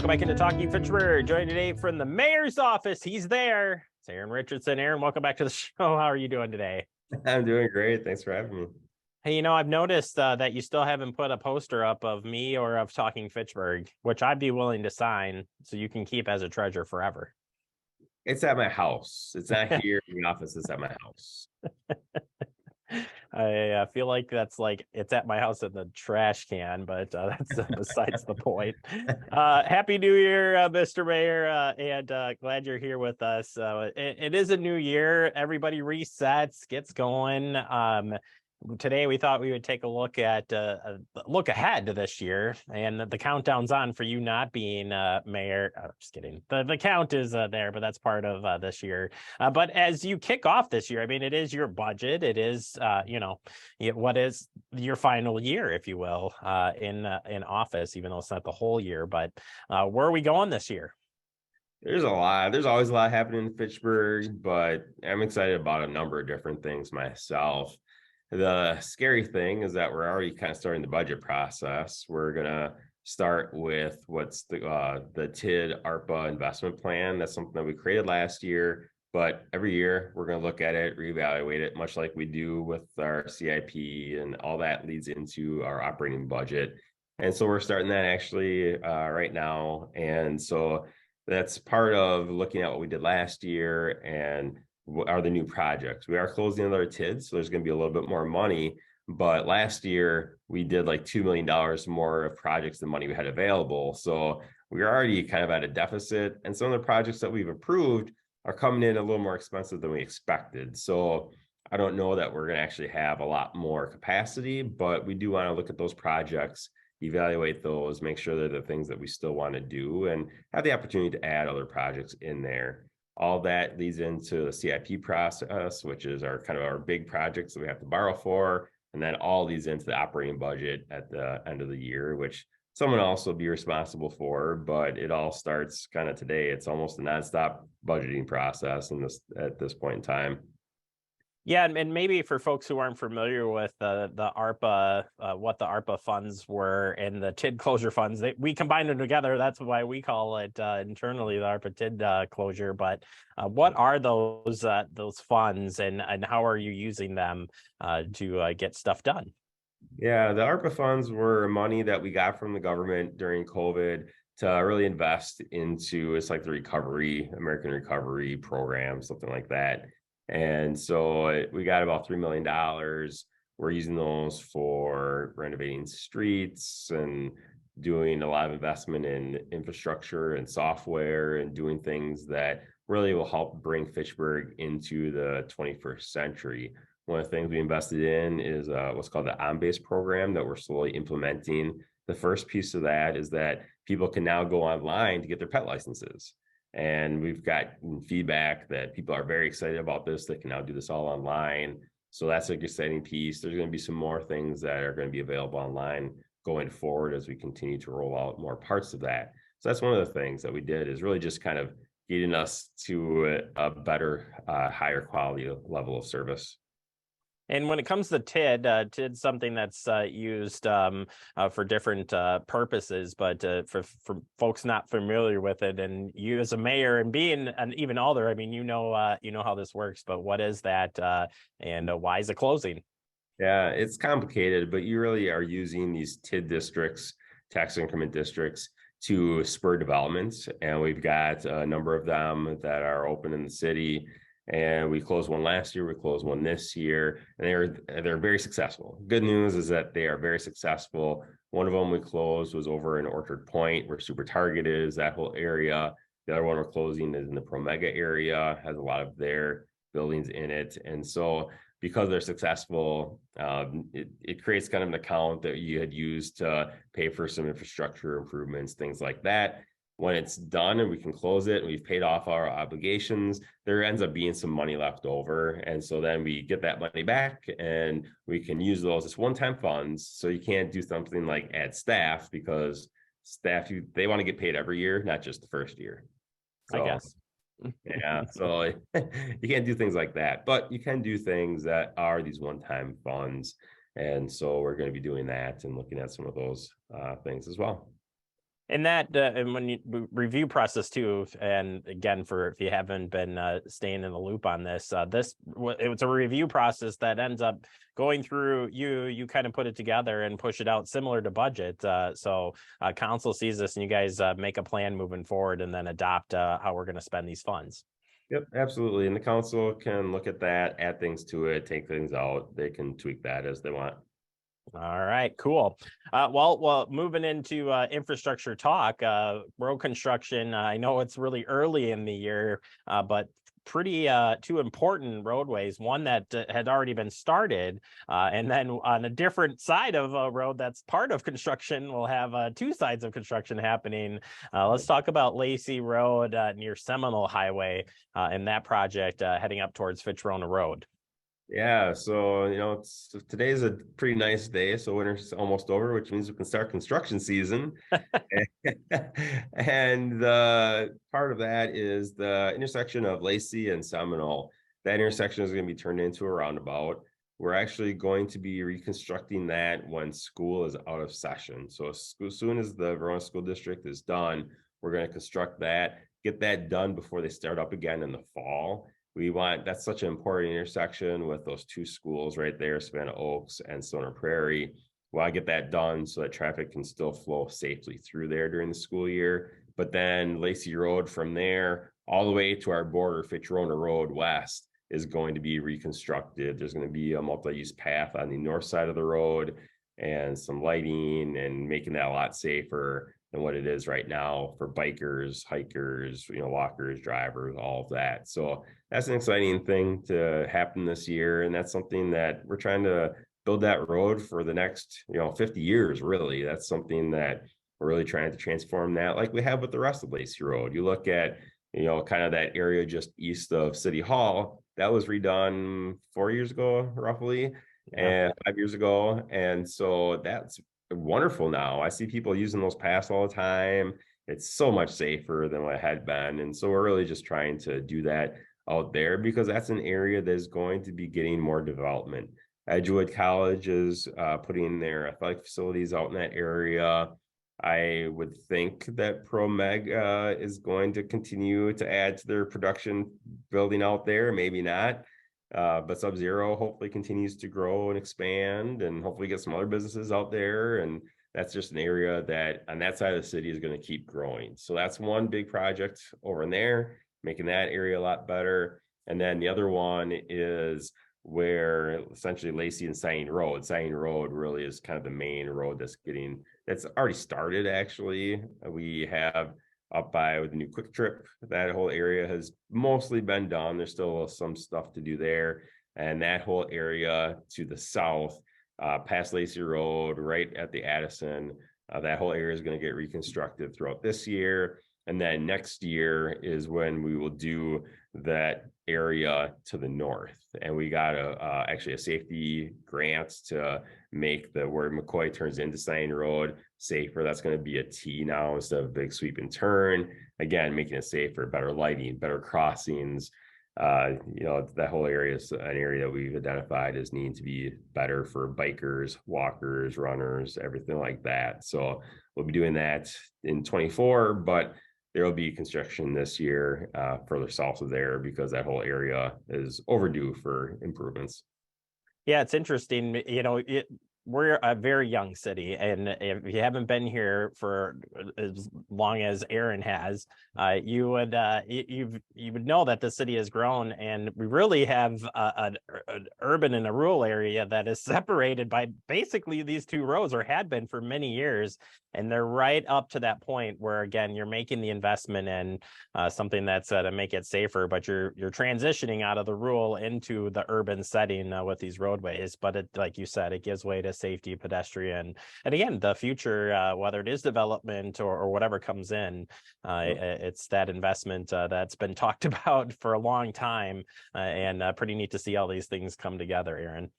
Welcome back into Talking Fitchburg. Joined today from the mayor's office. He's there. It's Aaron Richardson. Aaron, welcome back to the show. How are you doing today? I'm doing great. Thanks for having me. Hey, I've noticed that you still haven't put a poster up of me or of Talking Fitchburg, which I'd be willing to sign so you can keep as a treasure forever. It's at my house. It's not here in the office. It's at my house. I feel like that's like it's at my house in the trash can, but that's besides the point. Happy New Year, Mr. Mayor, and glad you're here with us. It is a new year. Everybody resets, gets going. Today we thought we would take a look at look ahead to this year, and the countdown's on for you not being mayor. Just kidding. The count is there, but that's part of this year. But as you kick off this year, I mean, it is your budget. It is what is your final year, if you will, in office, even though it's not the whole year. But where are we going this year? There's a lot. There's always a lot happening in Fitchburg, but I'm excited about a number of different things myself. The scary thing is that we're already kind of starting the budget process. We're gonna start with what's the TID ARPA investment plan. That's something that we created last year, but every year we're gonna look at it, reevaluate it, much like we do with our CIP, and all that leads into our operating budget. And so we're starting that actually right now. And so that's part of looking at what we did last year and what are the new projects. We are closing another TID, so there's going to be a little bit more money. But last year we did like $2 million more of projects than money we had available. So we're already kind of at a deficit. And some of the projects that we've approved are coming in a little more expensive than we expected. So I don't know that we're going to actually have a lot more capacity, but we do want to look at those projects, evaluate those, make sure they're the things that we still want to do, and have the opportunity to add other projects in there. All that leads into the CIP process, which is our kind of our big projects that we have to borrow for. And then all leads into the operating budget at the end of the year, which someone else will be responsible for, but it all starts kind of today. It's almost a nonstop budgeting process at this point in time. Yeah, and maybe for folks who aren't familiar with the ARPA, what the ARPA funds were and the TID closure funds, we combined them together. That's why we call it internally the ARPA TID closure. But what are those funds, and how are you using them to get stuff done? Yeah, the ARPA funds were money that we got from the government during COVID to really invest into, it's like the American Recovery Program, something like that. And so we got about $3 million. We're using those for renovating streets and doing a lot of investment in infrastructure and software and doing things that really will help bring Fitchburg into the 21st century. One of the things we invested in is what's called the on-base program that we're slowly implementing. The first piece of that is that people can now go online to get their pet licenses. And we've got feedback that people are very excited about this. They can now do this all online. So that's an exciting piece. There's going to be some more things that are going to be available online going forward as we continue to roll out more parts of that. So that's one of the things that we did, is really just kind of getting us to a better, higher quality level of service. And when it comes to TID, TID's something that's used for different purposes, but for folks not familiar with it, and you as a mayor and being an even older, I mean, you know how this works. But what is that, and why is it closing? Yeah, it's complicated, but you really are using these TID districts, tax increment districts, to spur development, and we've got a number of them that are open in the city. And we closed one last year, we closed one this year, and they're very successful. Good news is that they are very successful. One of them we closed was over in Orchard Point, where Super Target is, that whole area. The other one we're closing is in the Promega area, has a lot of their buildings in it. And so because they're successful, it creates kind of an account that you had used to pay for some infrastructure improvements, things like that. When it's done and we can close it and we've paid off our obligations, there ends up being some money left over. And so then we get that money back and we can use those as one-time funds. So you can't do something like add staff, because staff, they want to get paid every year, not just the first year. So, I guess. Yeah, so you can't do things like that, but you can do things that are these one-time funds. And so we're going to be doing that and looking at some of those things as well. And that and when you review process too, and again, for if you haven't been staying in the loop on this, it's a review process that ends up going through you kind of put it together and push it out similar to budget. So council sees this and you guys make a plan moving forward and then adopt how we're going to spend these funds. Yep, absolutely. And the council can look at that, add things to it, take things out. They can tweak that as they want. All right, cool. Well, moving into infrastructure talk, road construction. I know it's really early in the year, but pretty two important roadways. One that had already been started, and then on a different side of a road that's part of construction, we'll have two sides of construction happening. Let's talk about Lacey Road near Seminole Highway and that project heading up towards Fitchburg Road. Yeah, so today's a pretty nice day. So winter's almost over, which means we can start construction season. And the part of that is the intersection of Lacey and Seminole. That intersection is going to be turned into a roundabout. We're actually going to be reconstructing that when school is out of session. So as soon as the Verona School District is done, we're going to construct that, get that done before they start up again in the fall. That's such an important intersection with those two schools right there, Savannah Oaks and Stoner Prairie. Well, I get that done so that traffic can still flow safely through there during the school year. But then Lacey Road from there all the way to our border, Fitchburg Road West, is going to be reconstructed. There's going to be a multi-use path on the north side of the road and some lighting and making that a lot safer than what it is right now for bikers, hikers, walkers, drivers, all of that. So that's an exciting thing to happen this year. And that's something that we're trying to build that road for the next, 50 years, really. That's something that we're really trying to transform that, like we have with the rest of Lacey Road. You look at, kind of that area just east of City Hall, that was redone 4 years ago, roughly, and 5 years ago. And so that's wonderful now. I see people using those paths all the time. It's so much safer than what it had been. And so we're really just trying to do that out there because that's an area that's going to be getting more development. Edgewood College is putting their athletic facilities out in that area. I would think that ProMeg is going to continue to add to their production building out there. Maybe not. But Sub-Zero hopefully continues to grow and expand and hopefully get some other businesses out there. And that's just an area that on that side of the city is going to keep growing. So that's one big project over in there, making that area a lot better. And then the other one is where essentially Lacey and Sain Road. Sain Road really is kind of the main road that's already started, actually. We have up by with the new Quick Trip, that whole area has mostly been done. There's still some stuff to do there. And that whole area to the south, past Lacey Road, right at the Addison, that whole area is going to get reconstructed throughout this year. And then next year is when we will do that area to the north. And we got actually a safety grant to make where McCoy turns into Sain Road safer. That's going to be a T now instead of a big sweep and turn. Again, making it safer, better lighting, better crossings. That whole area is an area that we've identified as needing to be better for bikers, walkers, runners, everything like that. So we'll be doing that in 24, but there will be construction this year further south of there because that whole area is overdue for improvements. Yeah, it's interesting. We're a very young city, and if you haven't been here for as long as Aaron has, you would know that the city has grown, and we really have an urban and a rural area that is separated by basically these two roads, or had been for many years, and they're right up to that point where again you're making the investment in something that's to make it safer, but you're transitioning out of the rural into the urban setting with these roadways. But it, like you said, it gives way to safety, pedestrian, and again the future, whether it is development or whatever comes in, it's that investment that's been talked about for a long time, and pretty neat to see all these things come together, Aaron.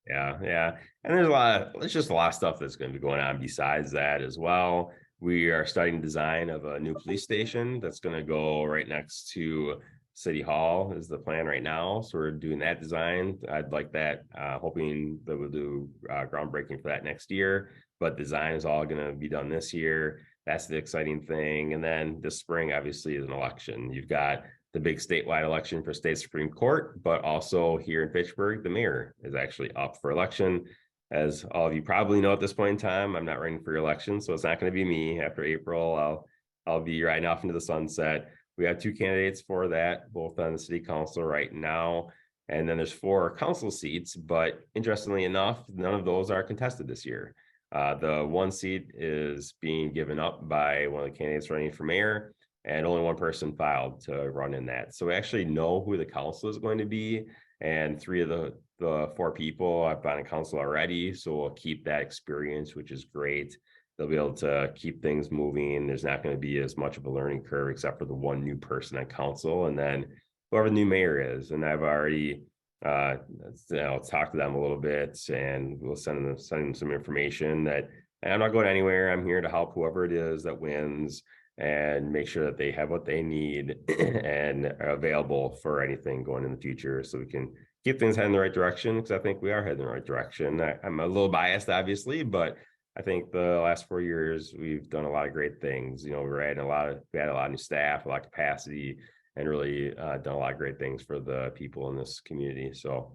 Yeah. And there's just a lot of stuff that's going to be going on besides that as well. We are starting design of a new police station that's going to go right next to City Hall is the plan right now. So we're doing that design. I'd like that, hoping that we'll do groundbreaking for that next year. But design is all going to be done this year. that's the exciting thing. And then this spring, obviously, is an election. You've got the big statewide election for state Supreme Court, but also here in Fitchburg, the mayor is actually up for election. As all of you probably know at this point in time, I'm not running for election, so it's not going to be me. After April, I'll be riding off into the sunset. We have 2 candidates for that, both on the city council right now. And then there's 4 council seats, but interestingly enough, none of those are contested this year. The 1 seat is being given up by one of the candidates running for mayor, and only 1 person filed to run in that. So we actually know who the council is going to be, and 3 of the 4 people I've been on council already, so we'll keep that experience, which is great. They'll be able to keep things moving. There's not going to be as much of a learning curve, except for the 1 new person on council, and then whoever the new mayor is. And I've already talk to them a little bit, and we'll send them some information that I'm not going anywhere. I'm here to help whoever it is that wins and make sure that they have what they need and are available for anything going in the future, so we can keep things heading in the right direction, because I think we are heading in the right direction. I'm a little biased, obviously, but I think the last 4 years we've done a lot of great things. We had a lot of new staff, a lot of capacity, and really done a lot of great things for the people in this community. So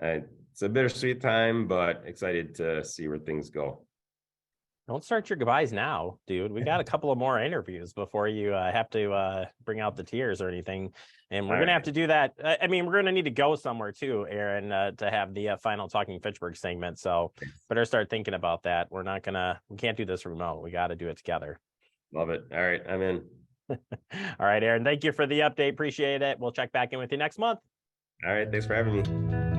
it's a bittersweet time, but excited to see where things go. Don't start your goodbyes now, dude. We got a couple of more interviews before you have to bring out the tears or anything. And we're going to have to do that. I mean, we're going to need to go somewhere too, Aaron, to have the final Talking Fitchburg segment. So better start thinking about that. We can't do this remote. We got to do it together. Love it. All right, I'm in. All right, Aaron, thank you for the update. Appreciate it. We'll check back in with you next month. All right, thanks for having me.